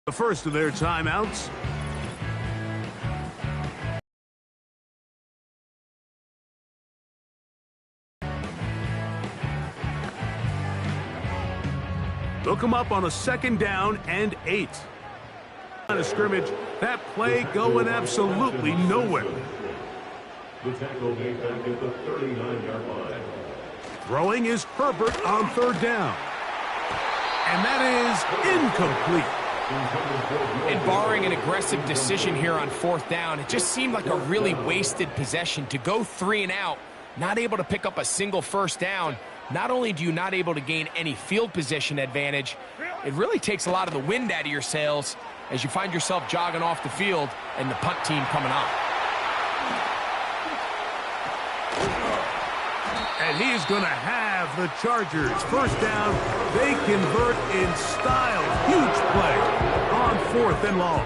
The first of their timeouts. They'll come up on a 2nd down and 8. On a scrimmage, that play going absolutely nowhere. The tackle made back at the 39-yard line. Throwing is Herbert on 3rd down. And that is incomplete. And barring an aggressive decision here on 4th down, it just seemed like a really wasted possession to go 3 and out, not able to pick up a single 1st down. Not only do you not able to gain any field position advantage, it really takes a lot of the wind out of your sails as you find yourself jogging off the field and the punt team coming on. And he's going to have the Chargers. 1st down, they convert in style. Huge play on 4th and long.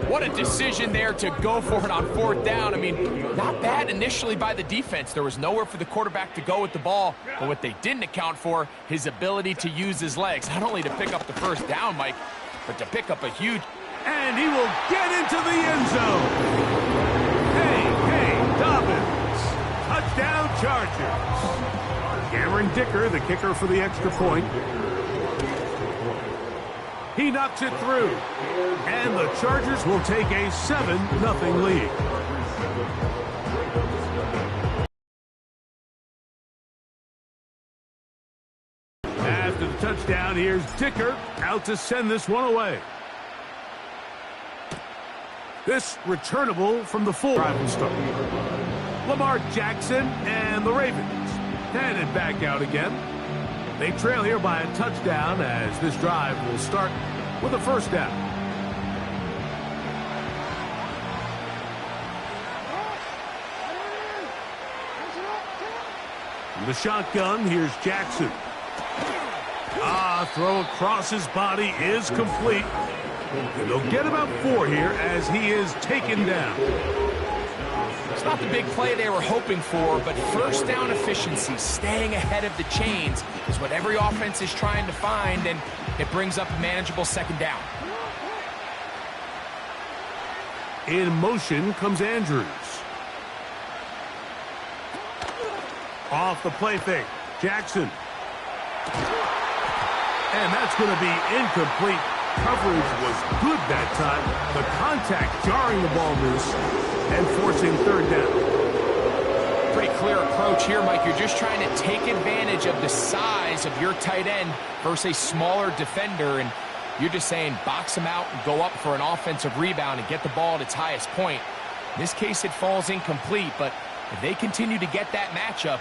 What a decision there to go for it on 4th down. I mean, not bad initially by the defense. There was nowhere for the quarterback to go with the ball, but what they didn't account for, his ability to use his legs, not only to pick up the 1st down, Mike, but to pick up a huge... And he will get into the end zone. Hey, Dobbins. Touchdown, Chargers. Cameron Dicker, the kicker for the extra point. He knocks it through. And the Chargers will take a 7-0 lead. After the touchdown, here's Dicker out to send this one away. This returnable from the full rival start. Lamar Jackson and the Ravens headed back out again. They trail here by a touchdown as this drive will start with a 1st down. From the shotgun, here's Jackson. Throw across his body is complete. And they'll get about 4 here as he is taken down. It's not the big play they were hoping for, but 1st down efficiency, staying ahead of the chains, is what every offense is trying to find, and it brings up a manageable 2nd down. In motion comes Andrews. Off the play fake, Jackson. And that's going to be incomplete. Coverage was good that time. The contact jarring the ball loose and forcing 3rd down. Pretty clear approach here, Mike. You're just trying to take advantage of the size of your tight end versus a smaller defender, and you're just saying box him out and go up for an offensive rebound and get the ball at its highest point. In this case, it falls incomplete, but if they continue to get that matchup,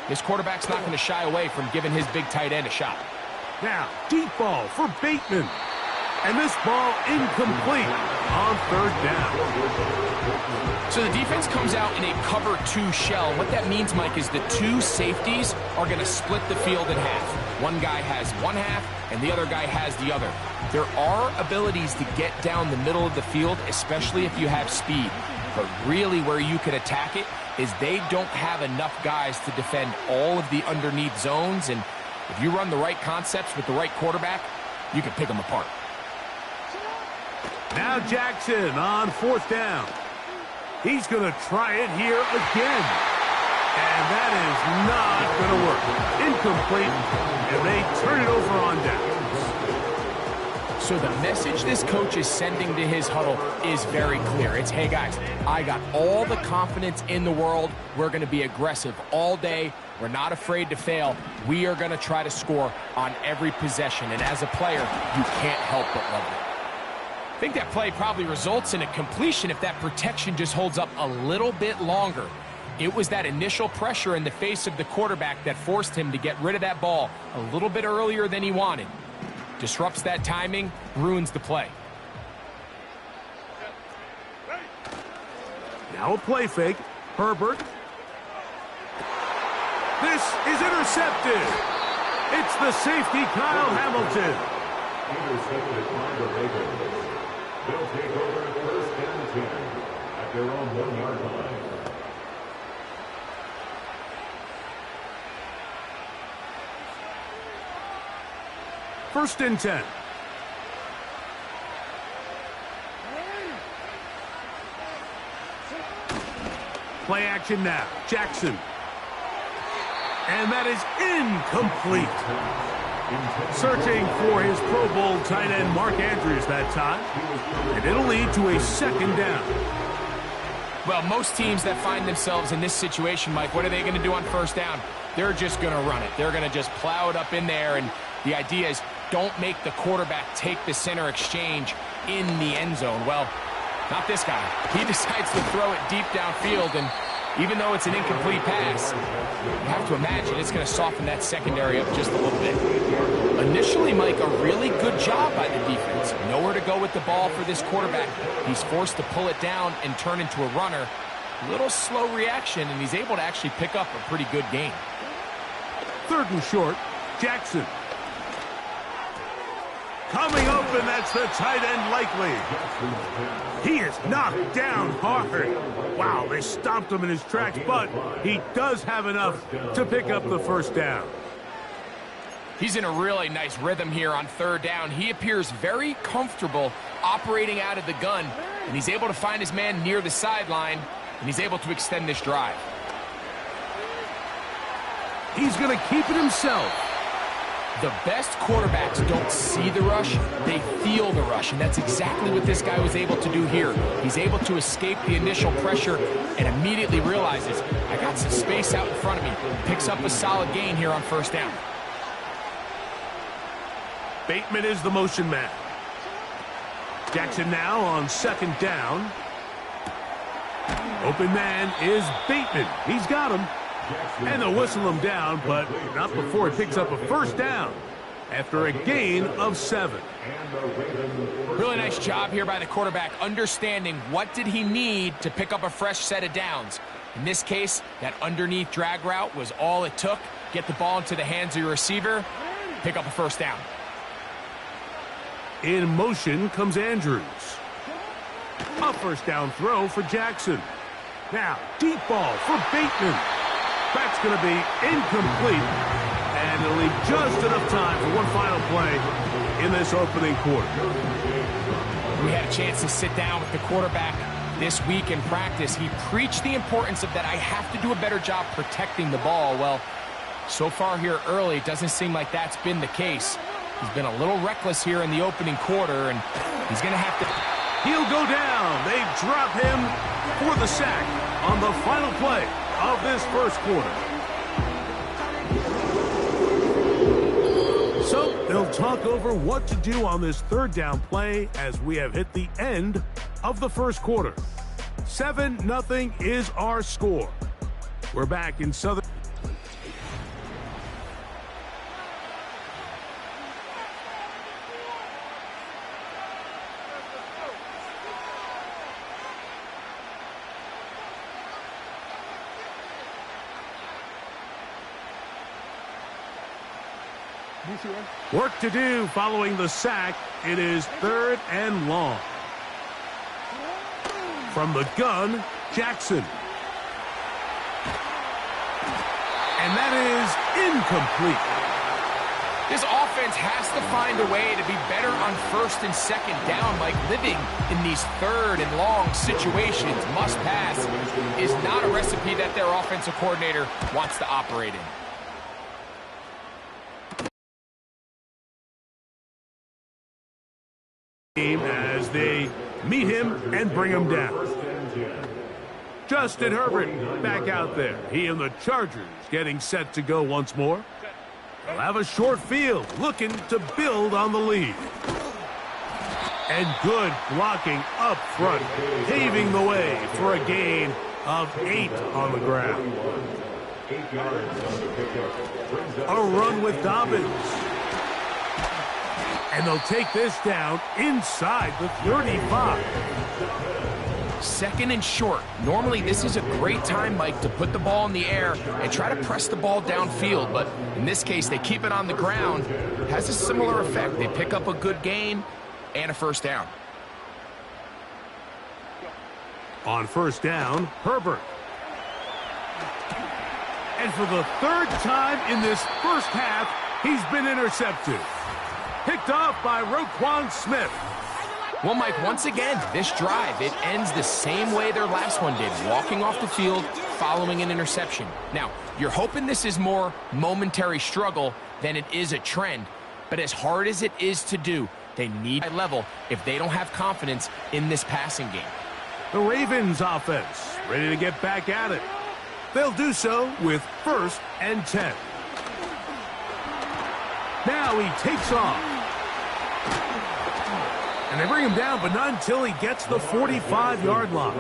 this quarterback's not going to shy away from giving his big tight end a shot. Now, deep ball for Bateman. And this ball incomplete on 3rd down. So the defense comes out in a cover 2 shell. What that means, Mike, is the 2 safeties are going to split the field in half. One guy has one half, and the other guy has the other. There are abilities to get down the middle of the field, especially if you have speed. But really where you can attack it is they don't have enough guys to defend all of the underneath zones, and if you run the right concepts with the right quarterback, you can pick them apart. Now Jackson on 4th down. He's going to try it here again. And that is not going to work. Incomplete, and they turn it over on downs. So the message this coach is sending to his huddle is very clear. It's, hey guys, I got all the confidence in the world. We're going to be aggressive all day. We're not afraid to fail. We are going to try to score on every possession. And as a player, you can't help but love it. I think that play probably results in a completion if that protection just holds up a little bit longer. It was that initial pressure in the face of the quarterback that forced him to get rid of that ball a little bit earlier than he wanted. Disrupts that timing, ruins the play. Now a play fake. Herbert. This is intercepted. It's the safety, Kyle Hamilton. Intercepted by the Ravens. They'll take over at 1st and 10 at their own 1-yard line. First and 10. Play action now. Jackson. And that is incomplete. Searching for his Pro Bowl tight end Mark Andrews that time. And it'll lead to a second down. Well, most teams that find themselves in this situation, Mike, what are they going to do on first down? They're just going to run it. They're going to just plow it up in there, and the idea is don't make the quarterback take the center exchange in the end zone. Well, not this guy. He decides to throw it deep downfield, and even though it's an incomplete pass, you have to imagine it's going to soften that secondary up just a little bit. Initially, Mike, a really good job by the defense. Nowhere to go with the ball for this quarterback. He's forced to pull it down and turn into a runner. A little slow reaction, and he's able to actually pick up a pretty good gain. 3rd and short, Jackson. Coming up, and that's the tight end likely. He is knocked down hard. Wow, they stopped him in his tracks, but he does have enough to pick up the first down. He's in a really nice rhythm here on 3rd down. He appears very comfortable operating out of the gun, and he's able to find his man near the sideline, and he's able to extend this drive. He's going to keep it himself. The best quarterbacks don't see the rush, they feel the rush, and that's exactly what this guy was able to do here. He's able to escape the initial pressure and immediately realizes, I got some space out in front of me. Picks up a solid gain here on first down. Bateman is the motion man. Jackson now on 2nd down. Open man is Bateman. He's got him. And they'll whistle him down, but not before he picks up a first down after a gain of 7. Really nice job here by the quarterback, understanding what did he need to pick up a fresh set of downs. In this case, that underneath drag route was all it took. Get the ball into the hands of your receiver, pick up a first down. In motion comes Andrews. A first down throw for Jackson. Now, deep ball for Bateman. That's going to be incomplete, and it'll leave just enough time for one final play in this opening quarter. We had a chance to sit down with the quarterback this week in practice. He preached the importance of that I have to do a better job protecting the ball. Well, so far here early, it doesn't seem like that's been the case. He's been a little reckless here in the opening quarter, and he's going to have to... He'll go down. They drop him for the sack on the final play of this first quarter. So they'll talk over what to do on this 3rd down play as we have hit the end of the first quarter. 7-0 is our score. We're back in Southern. Work to do following the sack. It is 3rd and long. From the gun, Jackson. And that is incomplete. This offense has to find a way to be better on 1st and 2nd down. Like living in these 3rd and long situations, must pass, is not a recipe that their offensive coordinator wants to operate in. As they meet him and bring him down. Justin Herbert back out there. He and the Chargers getting set to go once more. They'll have a short field looking to build on the lead. And good blocking up front, paving the way for a gain of 8 on the ground. A run with Dobbins. And they'll take this down inside the 35. 2nd and short. Normally, this is a great time, Mike, to put the ball in the air and try to press the ball downfield. But in this case, they keep it on the ground. It has a similar effect. They pick up a good gain and a first down. On first down, Herbert. And for the 3rd time in this first half, he's been intercepted. Picked off by Roquan Smith. Well, Mike, once again, this drive, it ends the same way their last one did, walking off the field, following an interception. Now, you're hoping this is more momentary struggle than it is a trend, but as hard as it is to do, they need a level if they don't have confidence in this passing game. The Ravens offense ready to get back at it. They'll do so with 1st and 10. Now he takes off. And they bring him down, but not until he gets the 45-yard line.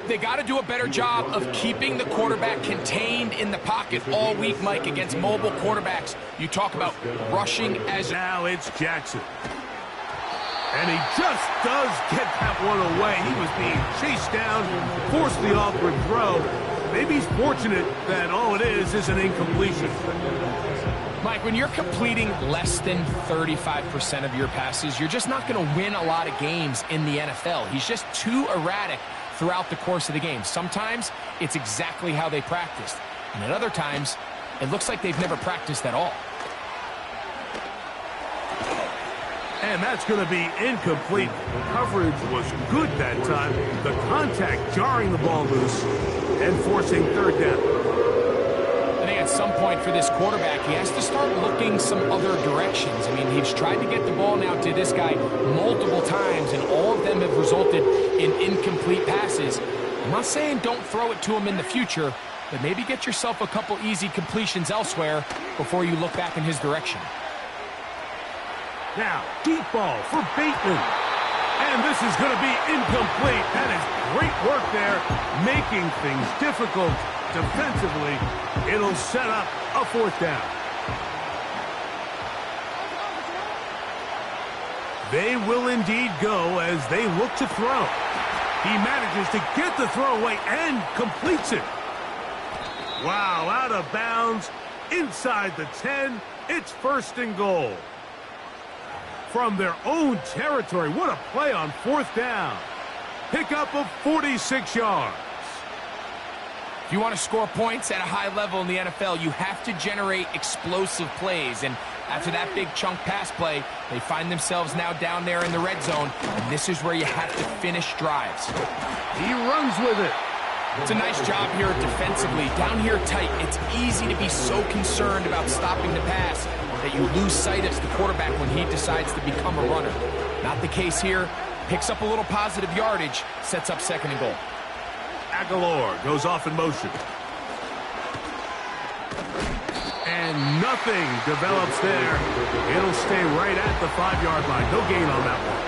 They got to do a better job of keeping the quarterback contained in the pocket all week, Mike, against mobile quarterbacks. You talk about rushing as... Now it's Jackson. And he just does get that one away. He was being chased down, forced the awkward throw. Maybe he's fortunate that all it is an incompletion. Mike, when you're completing less than 35% of your passes, you're just not going to win a lot of games in the NFL. He's just too erratic throughout the course of the game. Sometimes it's exactly how they practiced. And at other times, it looks like they've never practiced at all. And that's going to be incomplete. Coverage was good that time. The contact jarring the ball loose and forcing 3rd down. I think at some point for this quarterback, he has to start looking some other directions. I mean, he's tried to get the ball now to this guy multiple times, and all of them have resulted in incomplete passes. I'm not saying don't throw it to him in the future, but maybe get yourself a couple easy completions elsewhere before you look back in his direction. Now, deep ball for Bateman. And this is going to be incomplete. That is great work there, making things difficult defensively. It'll set up a 4th down. They will indeed go as they look to throw. He manages to get the throw away and completes it. Wow, out of bounds, inside the 10. It's 1st and goal. From their own territory, what a play on 4th down. Pickup of 46 yards. If you want to score points at a high level in the NFL, you have to generate explosive plays. And after that big chunk pass play, they find themselves now down there in the red zone. And this is where you have to finish drives. He runs with it. It's a nice job here defensively. Down here tight, it's easy to be so concerned about stopping the pass that you lose sight of the quarterback when he decides to become a runner. Not the case here. Picks up a little positive yardage, sets up 2nd and goal. Aguilar goes off in motion. And nothing develops there. It'll stay right at the 5-yard line. No gain on that one.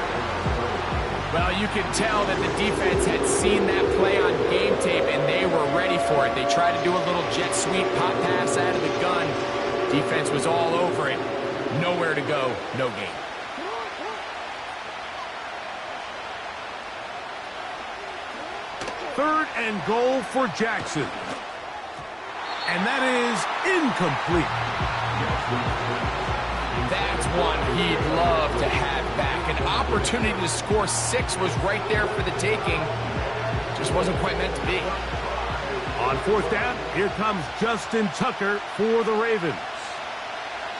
Well, you can tell that the defense had seen that play on game tape, and they were ready for it. They tried to do a little jet sweep pop pass out of the gun. Defense was all over it. Nowhere to go, no gain. Third and goal for Jackson. And that is incomplete. That's one he'd love to have back. An opportunity to score 6 was right there for the taking. Just wasn't quite meant to be. On 4th down, here comes Justin Tucker for the Ravens.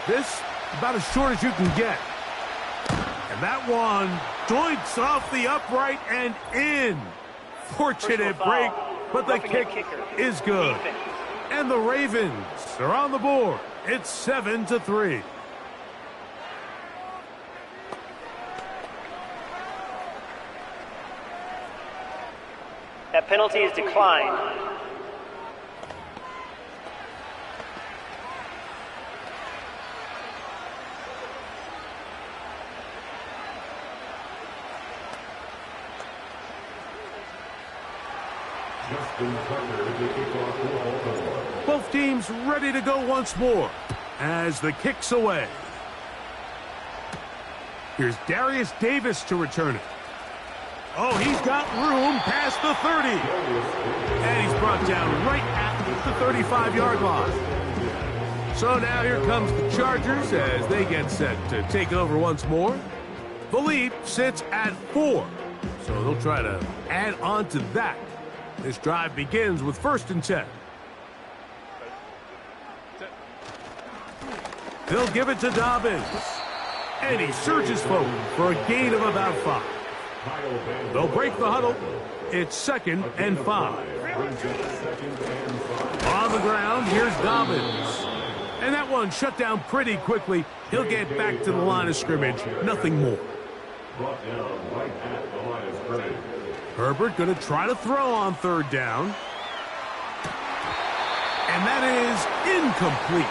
This, about as short as you can get. And that one doinks off the upright and in. Fortunate break, but the kick is good. And the Ravens are on the board. It's 7-3. That penalty is declined. Both teams ready to go once more as the kick's away. Here's Darius Davis to return it. Oh, he's got room past the 30. And he's brought down right at the 35-yard line. So now here comes the Chargers as they get set to take over once more. The lead sits at 4. So they'll try to add on to that. This drive begins with 1st and 10. They'll give it to Dobbins. And he surges forward for a gain of about 5. They'll break the huddle. It's 2nd and 5. On the ground, here's Dobbins. And that one shut down pretty quickly. He'll get back to the line of scrimmage. Nothing more. Herbert going to try to throw on 3rd down. And that is incomplete.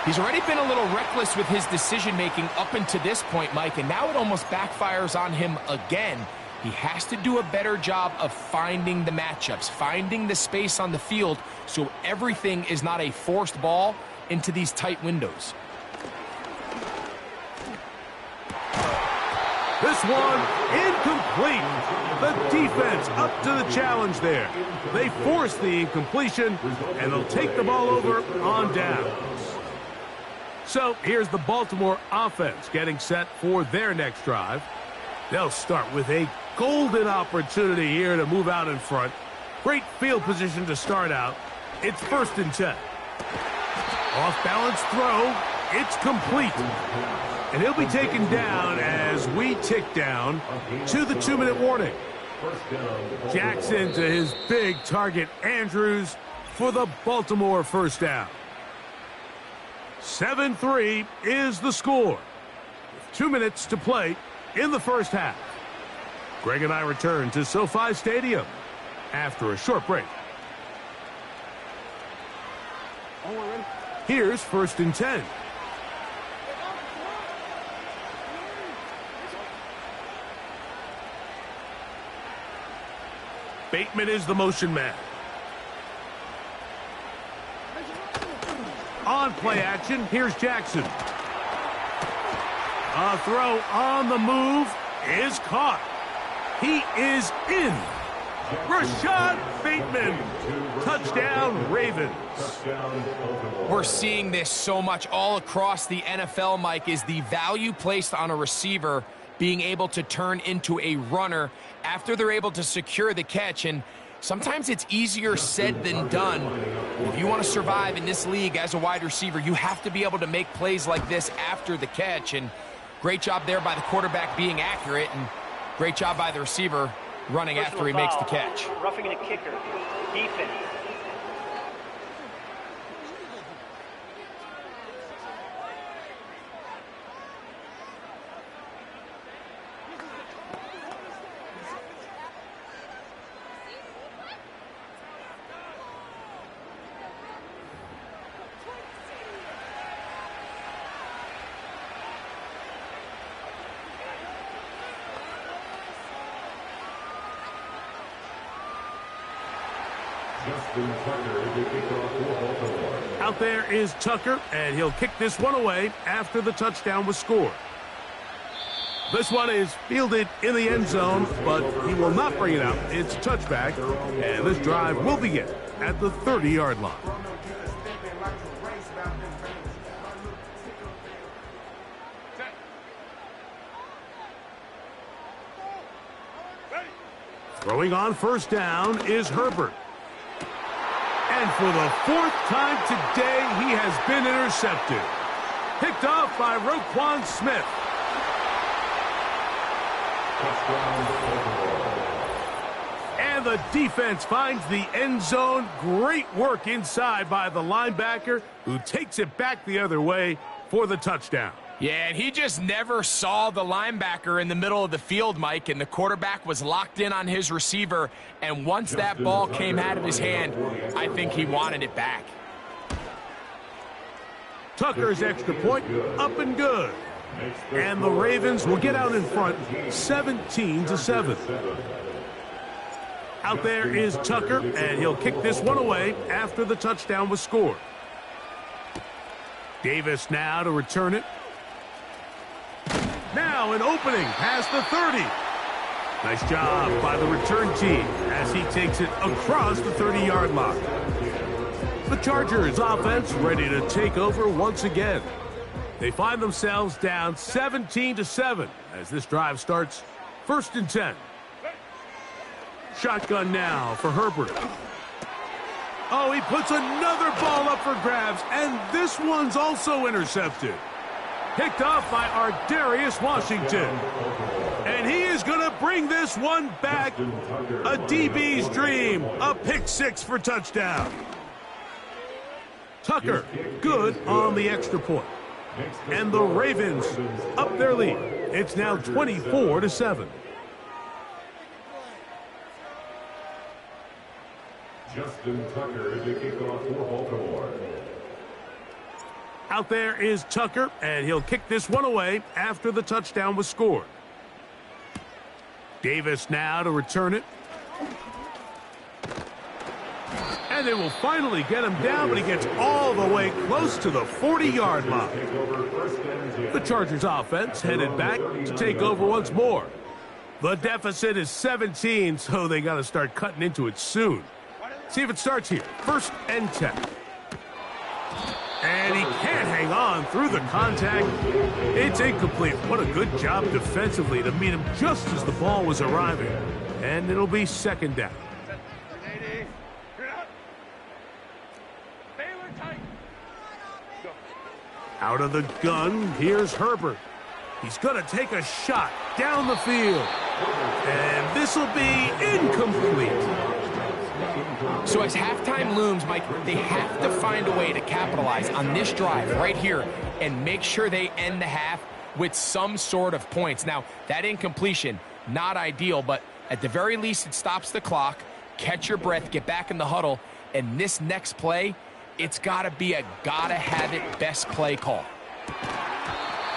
He's already been a little reckless with his decision-making up until this point, Mike, and now it almost backfires on him again. He has to do a better job of finding the matchups, finding the space on the field so everything is not a forced ball into these tight windows. This one incomplete. The defense up to the challenge there. They force the incompletion, and they'll take the ball over on down. So here's the Baltimore offense getting set for their next drive. They'll start with a golden opportunity here to move out in front. Great field position to start out. It's 1st and 10. Off-balance throw. It's complete. And he'll be taken down as we tick down to the 2-minute warning. Jackson to his big target, Andrews, for the Baltimore first down. 7-3 is the score. With 2 minutes to play in the first half. Greg and I return to SoFi Stadium after a short break. Here's 1st and 10. Bateman is the motion man. On play action, here's Jackson. A throw on the move is caught. He is in. Rashad Bateman. Touchdown, Ravens. We're seeing this so much all across the NFL, Mike, is the value placed on a receiver being able to turn into a runner after they're able to secure the catch. And sometimes it's easier said than done. If you want to survive in this league as a wide receiver, you have to be able to make plays like this after the catch. And great job there by the quarterback being accurate, and great job by the receiver running after he makes the catch. Roughing the kicker. Defense. Out there is Tucker, and he'll kick this one away after the touchdown was scored. This one is fielded in the end zone, but he will not bring it out. It's a touchback, and this drive will begin at the 30-yard line. Throwing on 1st down is Herbert. And for the 4th time today, he has been intercepted. Picked off by Roquan Smith. And the defense finds the end zone. Great work inside by the linebacker, who takes it back the other way for the touchdown. Yeah, and he just never saw the linebacker in the middle of the field, Mike, and the quarterback was locked in on his receiver, and once that ball came out of his hand, I think he wanted it back. Tucker's extra point, up and good. And the Ravens will get out in front, 17-7. Out there is Tucker, and he'll kick this one away after the touchdown was scored. Davis now to return it. Now an opening past the 30. Nice job by the return team as he takes it across the 30-yard line. The Chargers offense ready to take over once again. They find themselves down 17-7 as this drive starts 1st and 10. Shotgun now for Herbert. Oh, he puts another ball up for grabs, and this one's also intercepted. Picked off by Ardarius Washington. And he is going to bring this one back. A DB's dream. A pick six for touchdown. Tucker, good on the extra point. And the Ravens up their lead. It's now 24-7. Justin Tucker is the kickoff for Baltimore. Out there is Tucker, and he'll kick this one away after the touchdown was scored. Davis now to return it. And they will finally get him down, but he gets all the way close to the 40-yard line. The Chargers offense headed back to take over once more. The deficit is 17, so they got to start cutting into it soon. See if it starts here. 1st and 10. And he can't hang on through the contact. It's incomplete. What a good job defensively to meet him just as the ball was arriving. And it'll be 2nd down. Out of the gun, here's Herbert. He's going to take a shot down the field. And this will be incomplete. So as halftime looms, Mike, they have to find a way to capitalize on this drive right here and make sure they end the half with some sort of points. Now, that incompletion, not ideal, but at the very least it stops the clock. Catch your breath, get back in the huddle, and this next play, it's got to be a gotta-have-it best play call.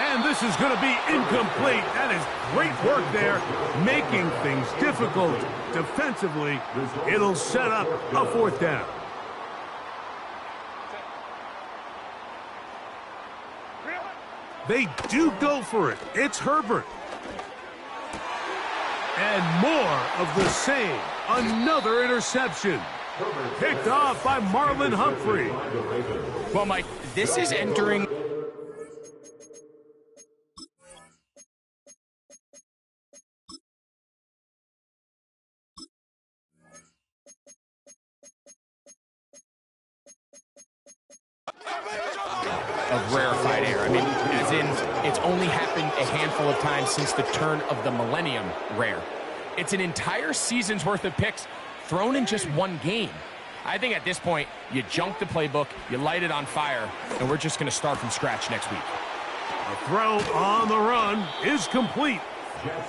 And this is going to be incomplete. That is great work there, making things difficult defensively. It'll set up a 4th down. They do go for it. It's Herbert. And more of the same. Another interception. Picked off by Marlon Humphrey. Well, Mike, this is entering... of rarefied air. I mean, as in, it's only happened a handful of times since the turn of the millennium rare. It's an entire season's worth of picks thrown in just one game. I think at this point, you junk the playbook, you light it on fire, and we're just going to start from scratch next week. A throw on the run is complete.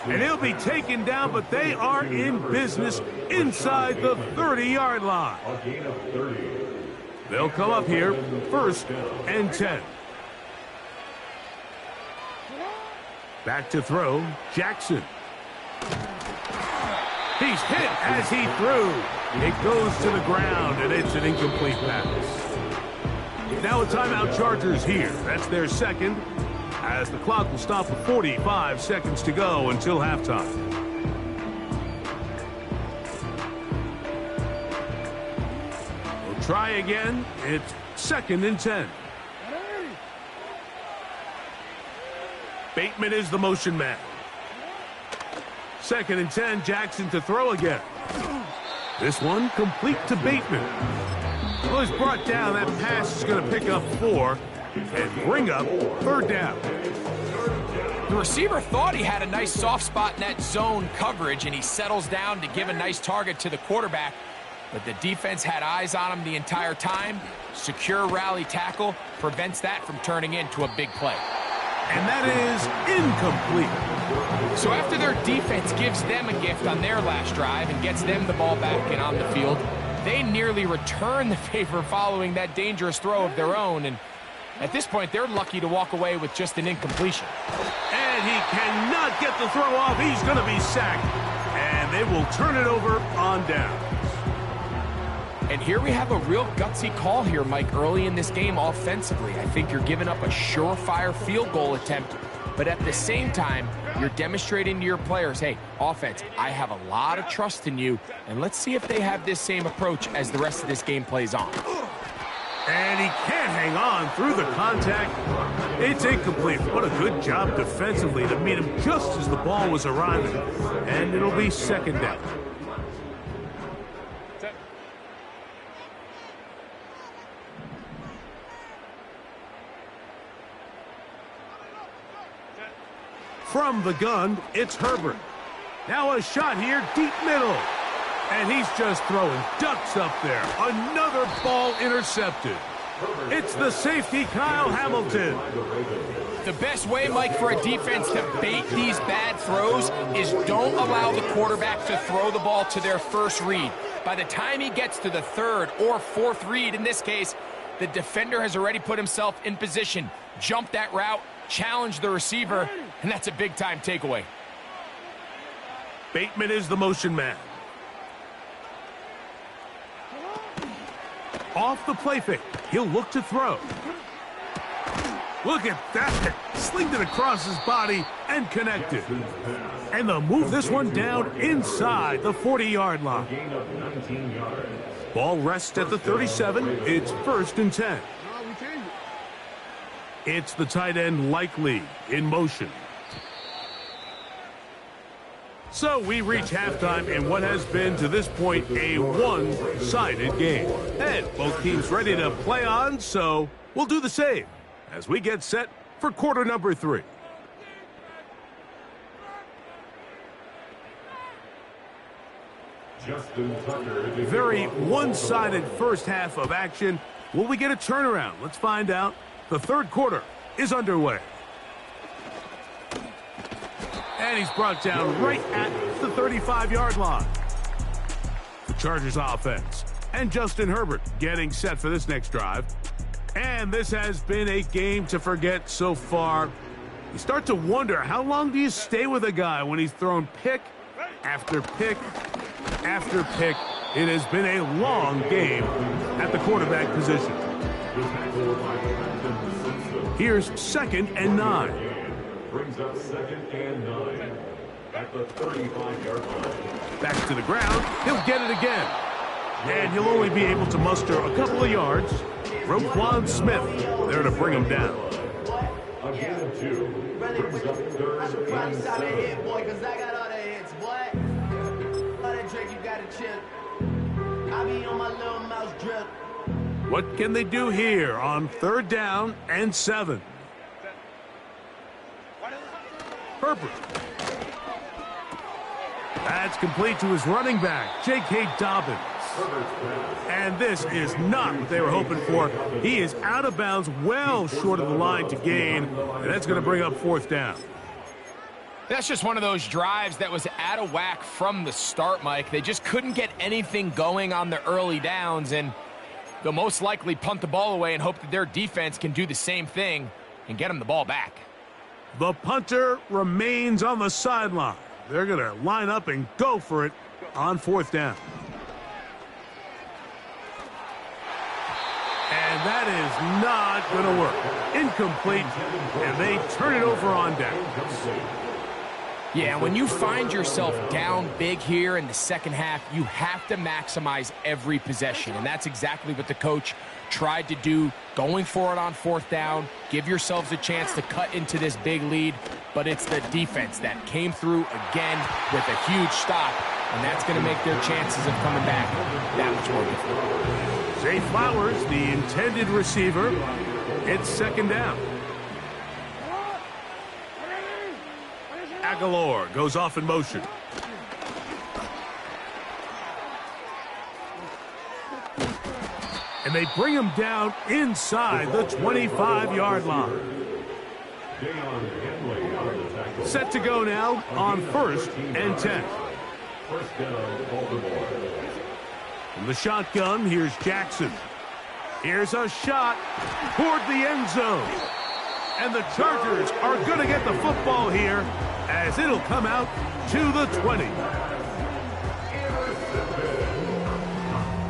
And he'll be taken down, but they are in business inside the 30-yard line. They'll come up here, 1st and 10. Back to throw, Jackson. He's hit as he threw. It goes to the ground, and it's an incomplete pass. Now a timeout, Chargers here. That's their 2nd, as the clock will stop with 45 seconds to go until halftime. We'll try again. It's 2nd and 10. Bateman is the motion man. 2nd and 10, Jackson to throw again. This one complete to Bateman. Well, he's brought down. That pass is going to pick up 4 and bring up 3rd down. The receiver thought he had a nice soft spot in that zone coverage, and he settles down to give a nice target to the quarterback. But the defense had eyes on him the entire time. Secure rally tackle prevents that from turning into a big play. And that is incomplete. So after their defense gives them a gift on their last drive and gets them the ball back and on the field, they nearly return the favor following that dangerous throw of their own. And at this point, they're lucky to walk away with just an incompletion. And he cannot get the throw off. He's going to be sacked. And they will turn it over on down. And here we have a real gutsy call here, Mike, early in this game offensively. I think you're giving up a surefire field goal attempt, but at the same time, you're demonstrating to your players, hey, offense, I have a lot of trust in you, and let's see if they have this same approach as the rest of this game plays on. And he can't hang on through the contact. It's incomplete. What a good job defensively to meet him just as the ball was arriving. And it'll be 2nd down. From the gun, it's Herbert. Now a shot here, deep middle. And he's just throwing ducks up there. Another ball intercepted. It's the safety, Kyle Hamilton. The best way, Mike, for a defense to bait these bad throws is don't allow the quarterback to throw the ball to their first read. By the time he gets to the third or fourth read, in this case, the defender has already put himself in position, jump that route, challenge the receiver, and that's a big-time takeaway. Bateman is the motion man. Off the play fake. He'll look to throw. Look at that. Slinged it across his body and connected. And they'll move this one down inside the 40-yard line. Ball rests at the 37. It's 1st and 10. It's the tight end Likely in motion. So we reach halftime in what has been, to this point, a one-sided game. And both teams ready to play on, so we'll do the same as we get set for quarter number 3. Very one-sided first half of action. Will we get a turnaround? Let's find out. The third quarter is underway. And he's brought down right at the 35-yard line. The Chargers offense. And Justin Herbert getting set for this next drive. And this has been a game to forget so far. You start to wonder, how long do you stay with a guy when he's thrown pick after pick after pick? It has been a long game at the quarterback position. Here's 2nd and 9. Brings up 2nd and 9 at the 35-yard line. Back to the ground. He'll get it again. And he'll only be able to muster a couple of yards. Roquan Smith there to bring him down. A gain of 2. Brings up 3rd and 7. Boy, cause I got all the hits, what? All that Drake, you gotta chill. I be on my little mouse drip. What can they do here on 3rd down and 7? Herbert. That's complete to his running back, J.K. Dobbins. And this is not what they were hoping for. He is out of bounds, well short of the line to gain, and that's going to bring up 4th down. That's just one of those drives that was out of whack from the start, Mike. They just couldn't get anything going on the early downs, and they'll most likely punt the ball away and hope that their defense can do the same thing and get them the ball back. The punter remains on the sideline. They're going to line up and go for it on 4th down. And that is not going to work. Incomplete, and they turn it over on downs. Yeah, when you find yourself down big here in the second half, you have to maximize every possession, and that's exactly what the coach tried to do, going for it on 4th down. Give yourselves a chance to cut into this big lead, but it's the defense that came through again with a huge stop, and that's going to make their chances of coming back that much more difficult. Zay Flowers, the intended receiver. It's 2nd down. Aguilar goes off in motion. And they bring him down inside the 25-yard line. Set to go now on 1st and 10. First down, Baltimore. From the shotgun, here's Jackson. Here's a shot toward the end zone. And the Chargers are going to get the football here as it'll come out to the 20.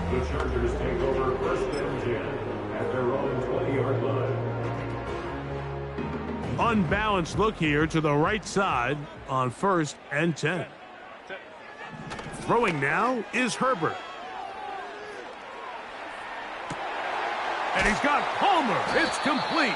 The Chargers take over 1st and 10 at their own 20-yard line. Unbalanced look here to the right side on 1st and 10. Throwing now is Herbert. And he's got Palmer. It's complete.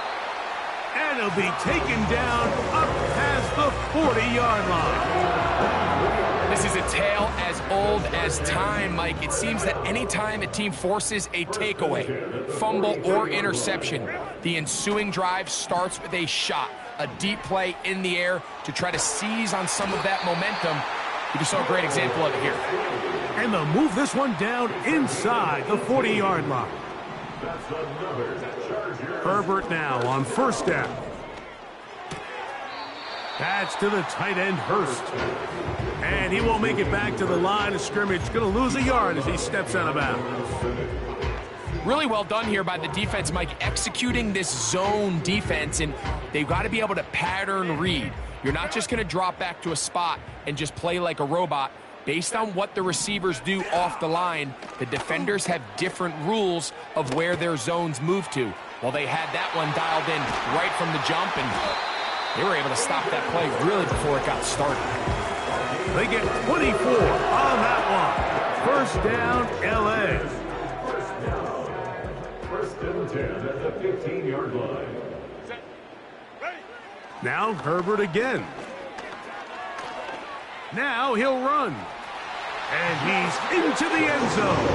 And he'll be taken down up past the 40-yard line. This is a tale as old as time, Mike. It seems that any time a team forces a takeaway, fumble, or interception, The ensuing drive starts with a shot, a deep play in the air to try to seize on some of that momentum. You just saw a great example of it here. And they'll move this one down inside the 40-yard line. That's another Charger. Herbert now on first down. That's to the tight end, Hurst. And he won't make it back to the line of scrimmage. Going to lose a yard as he steps out of bounds. Really well done here by the defense, Mike, executing this zone defense, and they've got to be able to pattern read. You're not just going to drop back to a spot and just play like a robot. Based on what the receivers do off the line, the defenders have different rules of where their zones move to. Well, they had that one dialed in right from the jump, and they were able to stop that play really before it got started. They get 24 on that one. First down, L.A. First and 10 at the 15-yard line. Now Herbert again. Now he'll run. And he's into the end zone.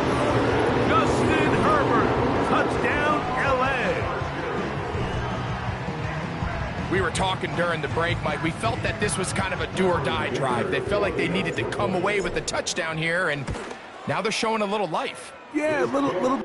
Justin Herbert, touchdown, L.A. We were talking during the break, Mike. We felt that this was kind of a do-or-die drive. They felt like they needed to come away with a touchdown here, and now they're showing a little life. Yeah, a little.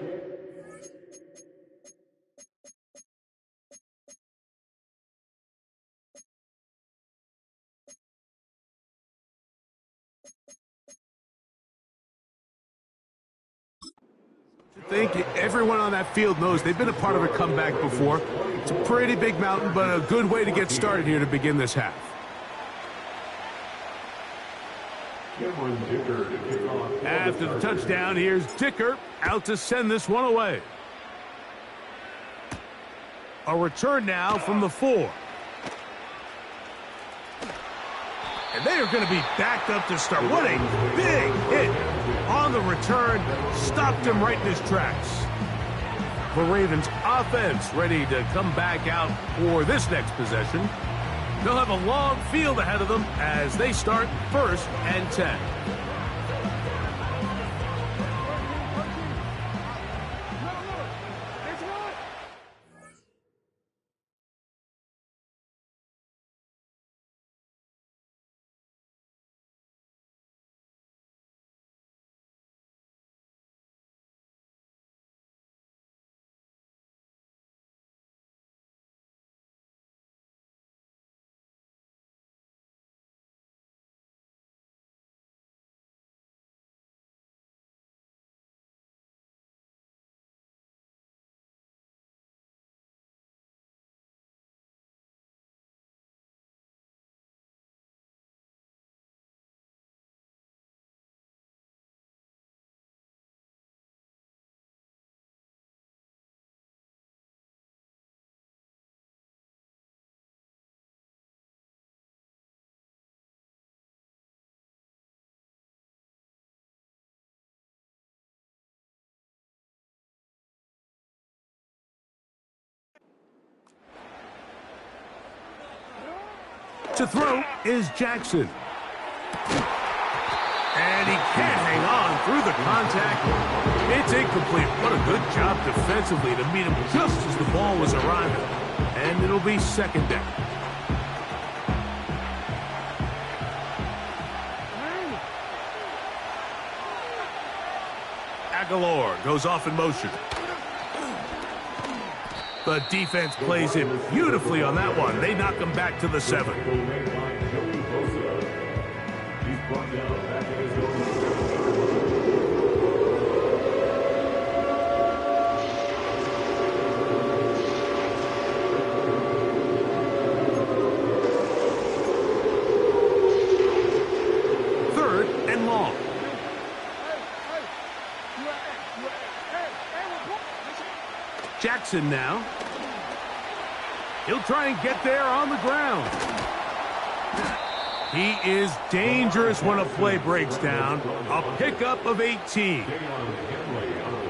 I think everyone on that field knows they've been a part of a comeback before. It's a pretty big mountain, but a good way to get started here to begin this half. After the touchdown, here's Dicker out to send this one away. A return now from the 4. And they are going to be backed up to start. What a big hit on the return. Stopped him right in his tracks. The Ravens offense ready to come back out for this next possession. They'll have a long field ahead of them as they start first and 10. To throw is Jackson. And he can't hang on through the contact. It's incomplete. What a good job defensively to meet him just as the ball was arriving. And it'll be second down. Aguilar goes off in motion. The defense plays it beautifully on that one. They knock him back to the 7. Third and long. Jackson now. He'll try and get there on the ground. He is dangerous when a play breaks down. A pickup of 18.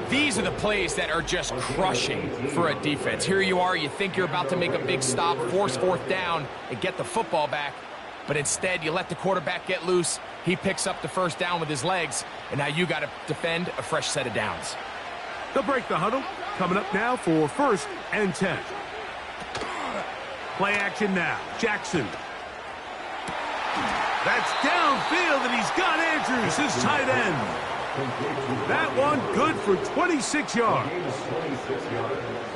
These are the plays that are just crushing for a defense. Here you are, you think you're about to make a big stop, force fourth down, and get the football back. But instead, you let the quarterback get loose. He picks up the first down with his legs, and now you got to defend a fresh set of downs. They'll break the huddle. coming up now for 1st and 10. Play action now. Jackson. That's downfield, and he's got Andrews, his tight end. That one good for 26 yards.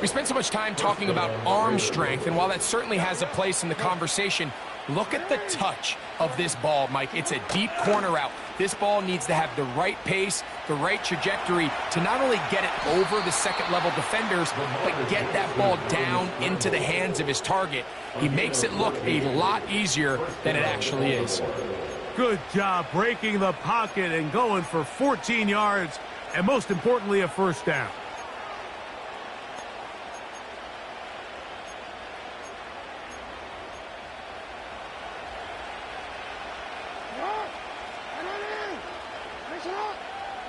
We spent so much time talking about arm strength, and while that certainly has a place in the conversation, look at the touch of this ball, Mike. It's a deep corner route. This ball needs to have the right pace, the right trajectory to not only get it over the second-level defenders, but get that ball down into the hands of his target. He makes it look a lot easier than it actually is. Good job breaking the pocket and going for 14 yards, and most importantly, a 1st down.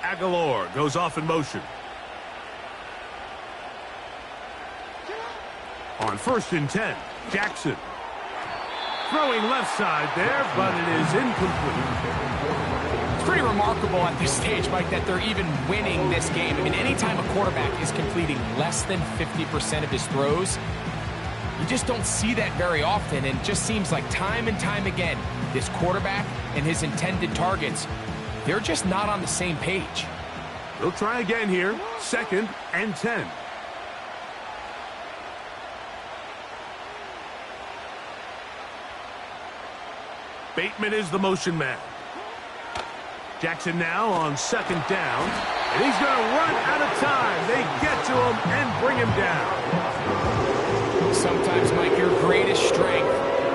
Aguilar goes off in motion. On 1st and 10, Jackson. Throwing left side there, but it is incomplete. It's pretty remarkable at this stage, Mike, that they're even winning this game. I mean, anytime a quarterback is completing less than 50% of his throws, you just don't see that very often, and it just seems like time and time again, this quarterback and his intended targets, they're just not on the same page. They'll try again here, 2nd and 10. Bateman is the motion man. Jackson now on 2nd down, and he's going to run out of time. They get to him and bring him down. Sometimes, Mike, your greatest strength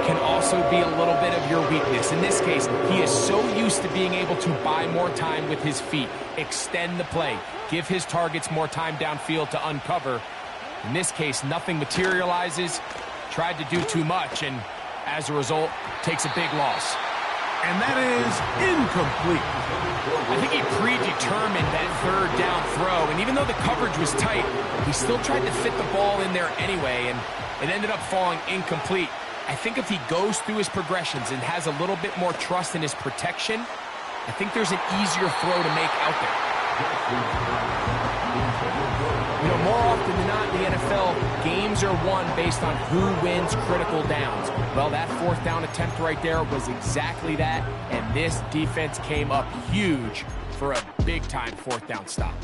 can also be a little bit of your weakness. In this case, he is so used to being able to buy more time with his feet, extend the play, give his targets more time downfield to uncover. In this case, nothing materializes, tried to do too much, and as a result, takes a big loss. And that is incomplete. I think he predetermined that 3rd down throw, and even though the coverage was tight, he still tried to fit the ball in there anyway, and it ended up falling incomplete. I think if he goes through his progressions and has a little bit more trust in his protection, I think there's an easier throw to make out there. You know, more often than not in the NFL, games are won based on who wins critical downs. Well, that 4th down attempt right there was exactly that, and this defense came up huge for a big-time 4th down stop.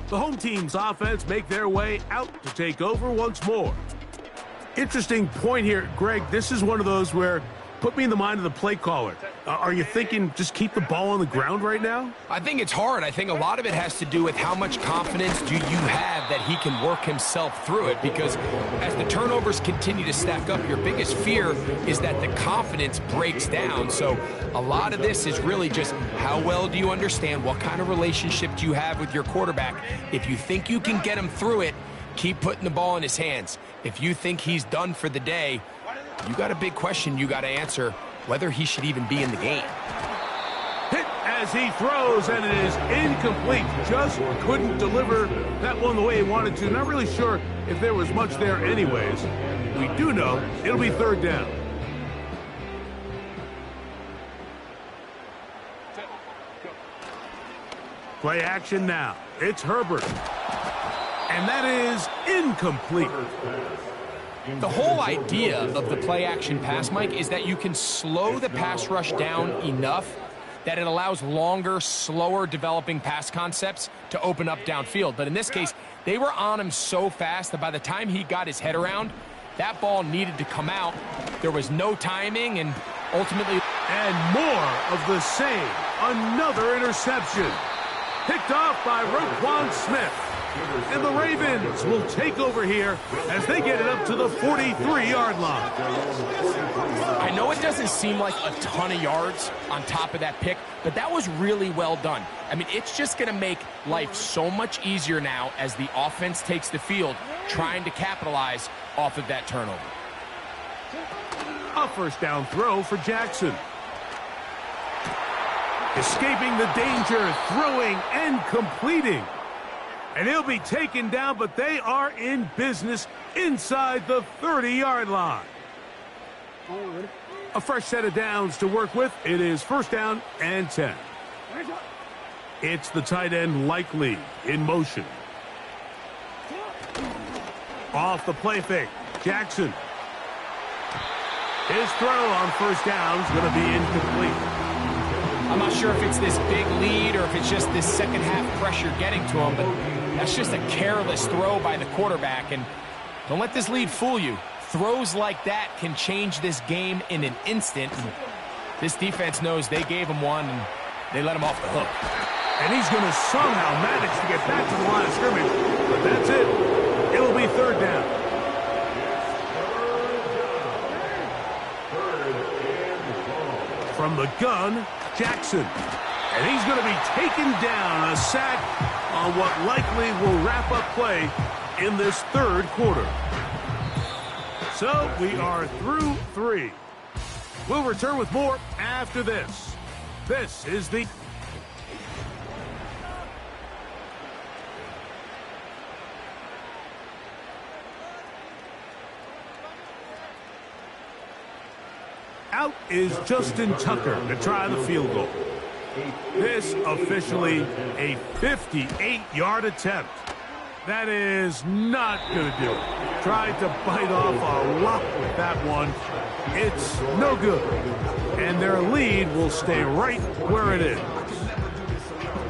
The home team's offense make their way out to take over once more. Interesting point here, Greg. This is one of those where, put me in the mind of the play caller. Are you thinking just keep the ball on the ground right now? I think it's hard. I think a lot of it has to do with how much confidence do you have that he can work himself through it, because as the turnovers continue to stack up, your biggest fear is that the confidence breaks down. So a lot of this is really just how well do you understand, what kind of relationship do you have with your quarterback. If you think you can get him through it, keep putting the ball in his hands. If you think he's done for the day, you got a big question you got to answer, whether he should even be in the game. Hit as he throws, and it is incomplete. Just couldn't deliver that one the way he wanted to. Not really sure if there was much there anyways. We do know it'll be 3rd down. Play action now. It's Herbert. And that is incomplete. The whole idea of the play-action pass, Mike, is that you can slow the pass rush down enough that it allows longer, slower developing pass concepts to open up downfield. But in this case, they were on him so fast that by the time he got his head around, that ball needed to come out. There was no timing, and ultimately... And more of the same. Another interception. Picked off by Roquan Smith. And the Ravens will take over here as they get it up to the 43-yard line. I know it doesn't seem like a ton of yards on top of that pick, but that was really well done. I mean, it's just going to make life so much easier now as the offense takes the field, trying to capitalize off of that turnover. A 1st down throw for Jackson. Escaping the danger, throwing and completing. And he'll be taken down, but they are in business inside the 30-yard line. A fresh set of downs to work with. It is 1st down and 10. It's the tight end Likely in motion. Off the play fake. Jackson. His throw on first down is going to be incomplete. I'm not sure if it's this big lead or if it's just this second half pressure getting to him, but that's just a careless throw by the quarterback. And don't let this lead fool you. Throws like that can change this game in an instant. This defense knows they gave him one, and they let him off the hook. And he's going to somehow manage to get back to the line of scrimmage. But that's it. It'll be third down. From the gun, Jackson. And he's going to be taken down. A sack on what likely will wrap up play in this third quarter. So we are through 3. We'll return with more after this. This is the... Out is Justin Tucker to try the field goal. This officially a 58-yard attempt. That is not going to do it. Tried to bite off a lot with that one. It's no good. And their lead will stay right where it is.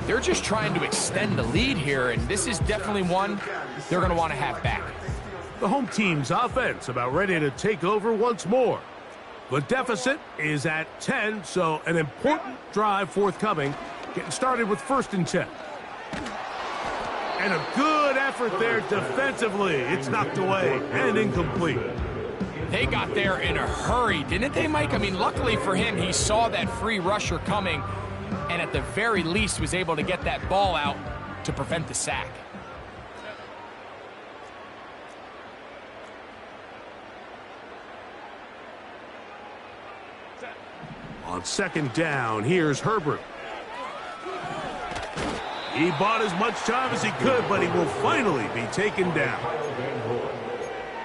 They're just trying to extend the lead here, and this is definitely one they're going to want to have back. The home team's offense about ready to take over once more. The deficit is at 10, so an important drive forthcoming. Getting started with 1st and 10. And a good effort there defensively. It's knocked away and incomplete. They got there in a hurry, didn't they, Mike? I mean, luckily for him, he saw that free rusher coming and at the very least was able to get that ball out to prevent the sack. On 2nd down, here's Herbert. He bought as much time as he could, but he will finally be taken down.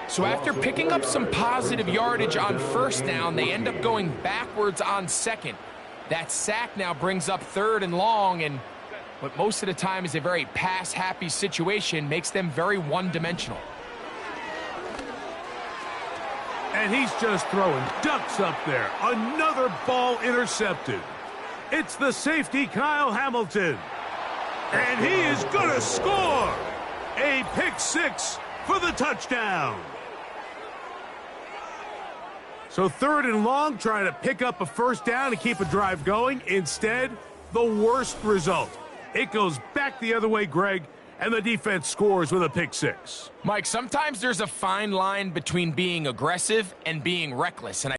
So after picking up some positive yardage on 1st down, they end up going backwards on 2nd. That sack now brings up 3rd and long, and what most of the time is a very pass-happy situation makes them very one-dimensional. And he's just throwing ducks up there. Another ball intercepted. It's the safety, Kyle Hamilton. And he is going to score. A pick 6 for the touchdown. So 3rd and long, trying to pick up a 1st down to keep a drive going. Instead, the worst result. It goes back the other way, Greg, and the defense scores with a pick 6. Mike, sometimes there's a fine line between being aggressive and being reckless, and